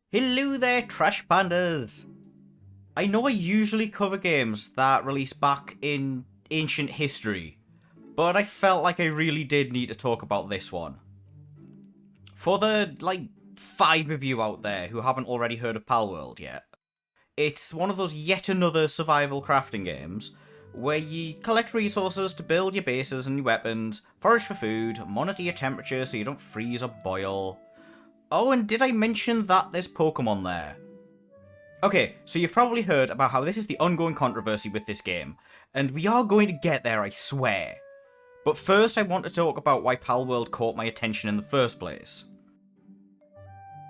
Hello there, Trash Pandas! I know I usually cover games that release back in ancient history, but I felt like I really did need to talk about this one. For the, 5 of you out there who haven't already heard of Palworld yet, it's one of those yet another survival crafting games where you collect resources to build your bases and your weapons, forage for food, monitor your temperature so you don't freeze or boil. Oh, and did I mention that there's Pokemon there? Okay, so you've probably heard about how this is the ongoing controversy with this game, and we are going to get there, I swear. But first I want to talk about why Palworld caught my attention in the first place.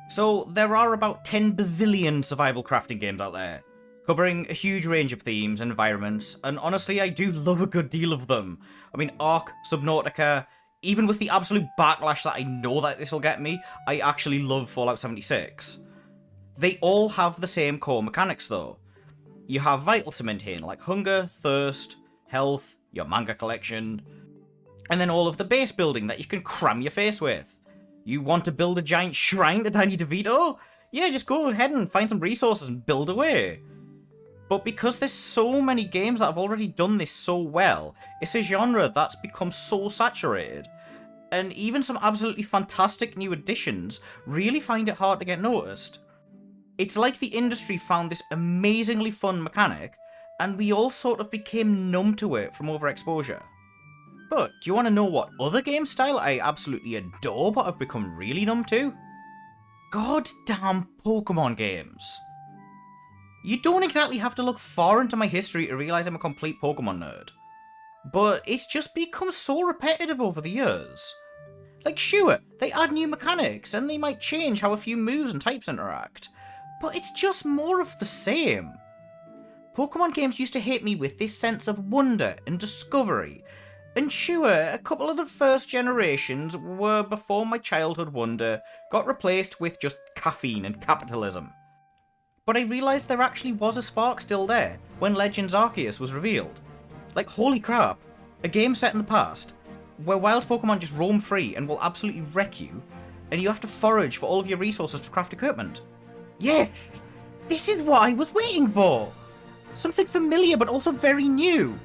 So, there are about 10 bazillion survival crafting games out there, covering a huge range of themes and environments, and honestly I do love a good deal of them. I mean, Ark, Subnautica, even with the absolute backlash that I know that this will get me, I actually love Fallout 76. They all have the same core mechanics though. You have vitals to maintain, like hunger, thirst, health, your manga collection, and then all of the base building that you can cram your face with. You want to build a giant shrine to Danny DeVito? Yeah, just go ahead and find some resources and build away. But because there's so many games that have already done this so well, it's a genre that's become so saturated. And even some absolutely fantastic new additions really find it hard to get noticed. It's like the industry found this amazingly fun mechanic, and we all sort of became numb to it from overexposure. But do you want to know what other game style I absolutely adore but I've become really numb to? Goddamn Pokemon games. You don't exactly have to look far into my history to realise I'm a complete Pokemon nerd. But it's just become so repetitive over the years. Like sure, they add new mechanics and they might change how a few moves and types interact, but it's just more of the same. Pokemon games used to hit me with this sense of wonder and discovery, and sure, a couple of the first generations were before my childhood wonder got replaced with just caffeine and capitalism. But I realised there actually was a spark still there when Legends Arceus was revealed. Like holy crap, a game set in the past, where wild Pokemon just roam free and will absolutely wreck you, and you have to forage for all of your resources to craft equipment. Yes! This is what I was waiting for! Something familiar but also very new.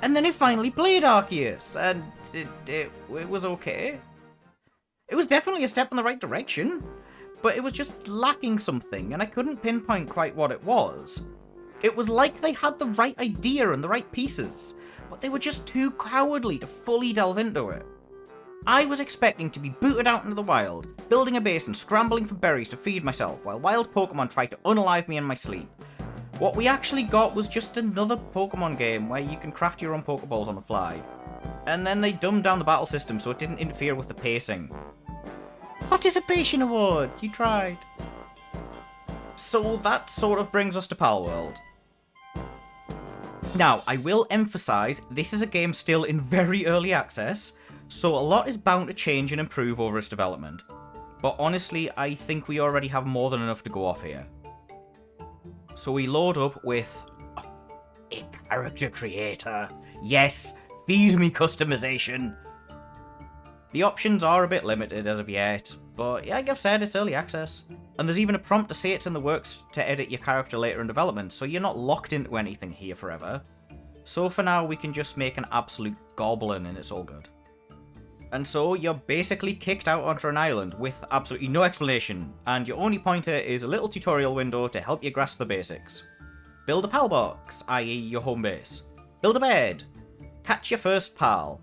And then I finally played Arceus, and it was okay. It was definitely a step in the right direction, but it was just lacking something, and I couldn't pinpoint quite what it was. It was like they had the right idea and the right pieces, but they were just too cowardly to fully delve into it. I was expecting to be booted out into the wild, building a base and scrambling for berries to feed myself while wild Pokemon tried to unalive me in my sleep. What we actually got was just another Pokemon game where you can craft your own Pokeballs on the fly. And then they dumbed down the battle system so it didn't interfere with the pacing. Participation award! You tried. So that sort of brings us to Palworld. Now, I will emphasise, this is a game still in very early access, so a lot is bound to change and improve over its development. But honestly, I think we already have more than enough to go off here. So we load up with a character creator. Yes, feed me customization. The options are a bit limited as of yet, but yeah, like I've said, it's early access. And there's even a prompt to say it's in the works to edit your character later in development, so you're not locked into anything here forever. So for now, we can just make an absolute goblin and it's all good. And so you're basically kicked out onto an island with absolutely no explanation, and your only pointer is a little tutorial window to help you grasp the basics. Build a pal box, i.e. your home base. Build a bed. Catch your first pal.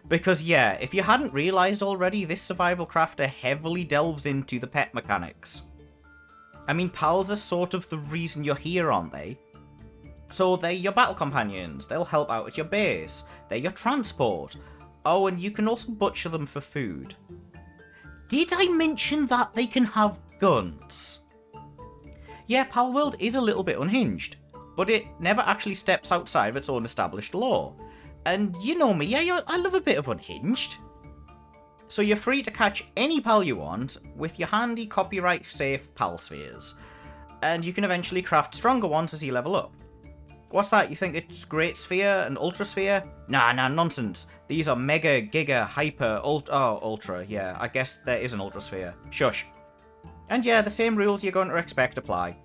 Because yeah, if you hadn't realised already, this survival crafter heavily delves into the pet mechanics. I mean, pals are sort of the reason you're here, aren't they? So they're your battle companions, they'll help out at your base, they're your transport. Oh, and you can also butcher them for food. Did I mention that they can have guns? Yeah, Palworld is a little bit unhinged, but it never actually steps outside of its own established law. And you know me, I love a bit of unhinged. So you're free to catch any pal you want with your handy copyright-safe pal spheres, and you can eventually craft stronger ones as you level up. What's that? You think it's Great Sphere and Ultra Sphere? Nah, nonsense. These are Mega, Giga, Hyper, Ultra, yeah, I guess there is an Ultra Sphere. Shush. And yeah, the same rules you're going to expect apply.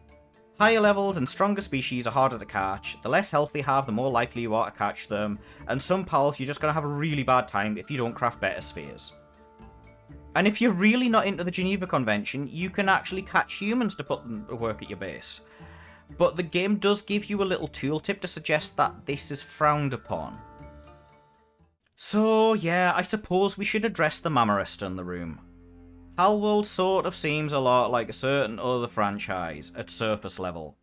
Higher levels and stronger species are harder to catch, the less health they have, the more likely you are to catch them, and some pals you're just going to have a really bad time if you don't craft better spheres. And if you're really not into the Geneva Convention, you can actually catch humans to put them to work at your base. But the game does give you a little tooltip to suggest that this is frowned upon. So yeah, I suppose we should address the Mamarista in the room. Palworld sort of seems a lot like a certain other franchise at surface level.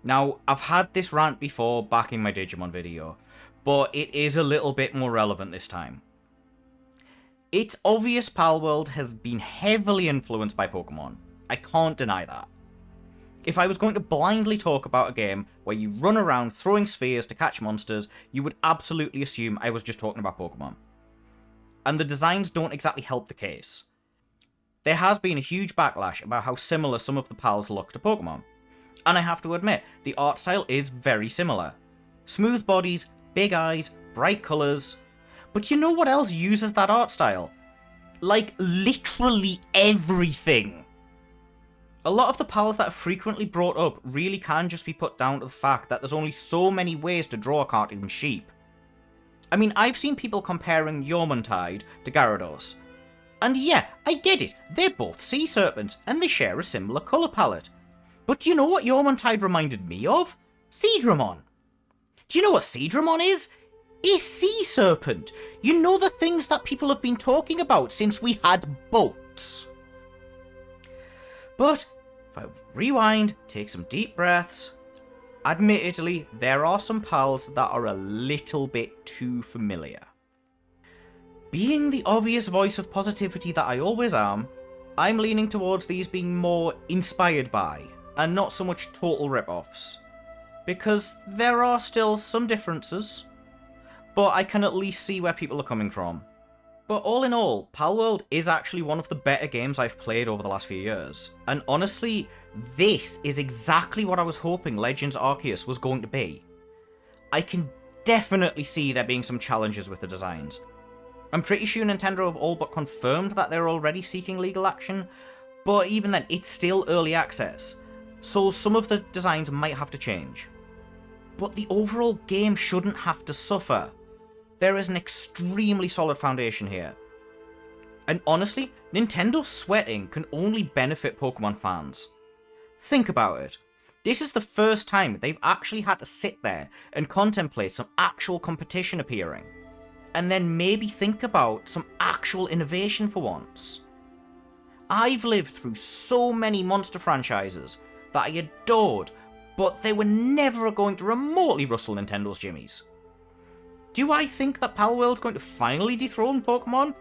Now, I've had this rant before back in my Digimon video, but it is a little bit more relevant this time. It's obvious Palworld has been heavily influenced by Pokemon. I can't deny that. If I was going to blindly talk about a game where you run around throwing spheres to catch monsters, you would absolutely assume I was just talking about Pokemon. And the designs don't exactly help the case. There has been a huge backlash about how similar some of the pals look to Pokemon. And I have to admit, the art style is very similar. Smooth bodies, big eyes, bright colours. But you know what else uses that art style? Like, literally everything. A lot of the pals that are frequently brought up really can just be put down to the fact that there's only so many ways to draw a cartoon sheep. I mean, I've seen people comparing Yormuntide to Gyarados. And yeah, I get it, they're both sea serpents, and they share a similar colour palette. But do you know what Yormuntide reminded me of? Seadramon. Do you know what Seadramon is? A sea serpent. You know, the things that people have been talking about since we had boats. But, if I rewind, take some deep breaths, admittedly, there are some pals that are a little bit too familiar. Being the obvious voice of positivity that I always am, I'm leaning towards these being more inspired by, and not so much total rip-offs. Because there are still some differences, but I can at least see where people are coming from. But all in all, Palworld is actually one of the better games I've played over the last few years. And honestly, this is exactly what I was hoping Legends Arceus was going to be. I can definitely see there being some challenges with the designs. I'm pretty sure Nintendo have all but confirmed that they're already seeking legal action, but even then, it's still early access, so some of the designs might have to change. But the overall game shouldn't have to suffer. There is an extremely solid foundation here. And honestly, Nintendo sweating can only benefit Pokemon fans. Think about it. This is the first time they've actually had to sit there and contemplate some actual competition appearing. And then maybe think about some actual innovation for once. I've lived through so many monster franchises that I adored, but they were never going to remotely rustle Nintendo's jimmies. Do I think that Palworld's going to finally dethrone Pokemon?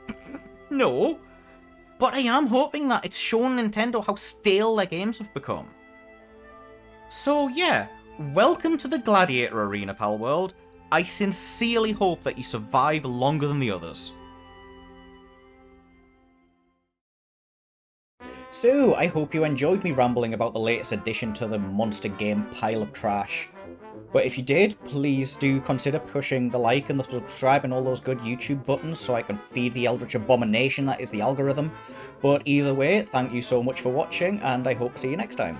No. But I am hoping that it's shown Nintendo how stale their games have become. So yeah, welcome to the Gladiator Arena, Palworld. I sincerely hope that you survive longer than the others. So, I hope you enjoyed me rambling about the latest addition to the monster game pile of trash. But if you did, please do consider pushing the like and the subscribe and all those good YouTube buttons so I can feed the eldritch abomination that is the algorithm. But either way, thank you so much for watching, and I hope to see you next time.